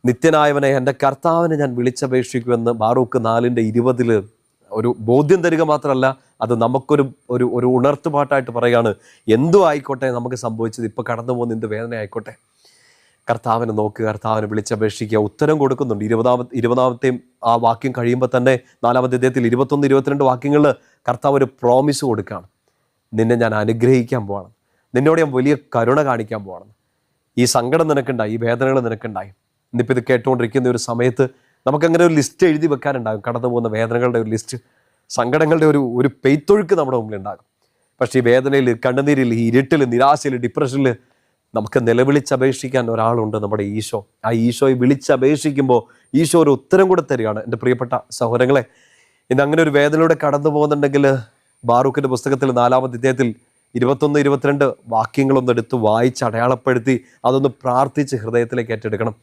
നിത്യനായവനെ എൻ്റെ കർത്താവിനെ ഞാൻ വിളിച്ചപേക്ഷിക്കുമെന്ന് ബാറൂക്ക് 4:20 ഒരു ബോധ്യം തരിക മാത്രമല്ല, അത് നമുക്കൊരു ഒരു ഒരു ഉണർത്തുപാട്ടായിട്ട് പറയുകയാണ്. എന്തു ആയിക്കോട്ടെ നമുക്ക് സംഭവിച്ചത്, ഇപ്പോൾ കടന്നു പോകുന്ന എന്ത് വേദന ആയിക്കോട്ടെ, കർത്താവിനെ നോക്കുക, കർത്താവിനെ വിളിച്ചപേക്ഷിക്കുക. ഉത്തരം കൊടുക്കുന്നുണ്ട്. 20-ാമത്തെയും ആ വാക്യം കഴിയുമ്പോൾ തന്നെ 4-ാമത്തെ അധ്യായത്തിൽ 21-22 വാക്യങ്ങളിൽ കർത്താവ് ഒരു പ്രോമിസ് കൊടുക്കുകയാണ്. നിന്നെ ഞാൻ അനുഗ്രഹിക്കാൻ പോവാണ്, നിന്നോട് ഞാൻ വലിയ കരുണ കാണിക്കാൻ പോവാണ്. ഈ സങ്കടം നിനക്കുണ്ടായി, ഈ വേദനകൾ നിനക്കുണ്ടായി. ഇന്നിപ്പോൾ ഇത് കേട്ടുകൊണ്ടിരിക്കുന്ന ഒരു സമയത്ത് നമുക്കങ്ങനെ ഒരു ലിസ്റ്റ് എഴുതി വെക്കാനുണ്ടാകും. കടന്നു പോകുന്ന വേദനകളുടെ ഒരു ലിസ്റ്റ്, സങ്കടങ്ങളുടെ ഒരു പെയ്ത്തൊഴുക്ക് നമ്മുടെ മുമ്പിലുണ്ടാകും. പക്ഷേ ഈ വേദനയിൽ, കണ്ണുനീരിൽ, ഈ ഇരുട്ടിൽ, നിരാശയിൽ, ഡിപ്രഷനിൽ നമുക്ക് നിലവിളിച്ചപേക്ഷിക്കാൻ ഒരാളുണ്ട്, നമ്മുടെ ഈശോ. ആ ഈശോയെ വിളിച്ചപേക്ഷിക്കുമ്പോൾ ഈശോ ഒരു ഉത്തരം കൂടെ തരികയാണ്. എൻ്റെ പ്രിയപ്പെട്ട സഹോദരങ്ങളെ, ഇന്ന് അങ്ങനെ ഒരു വേദനയുടെ കടന്നു പോകുന്നുണ്ടെങ്കിൽ ബാറൂക്കിൻ്റെ പുസ്തകത്തിൽ 4-ാമത്തെ അധ്യായത്തിൽ 21-22 വാക്യങ്ങളൊന്നെടുത്ത് വായിച്ച് അടയാളപ്പെടുത്തി അതൊന്ന് പ്രാർത്ഥിച്ച് ഹൃദയത്തിലേക്ക് ഏറ്റെടുക്കണം.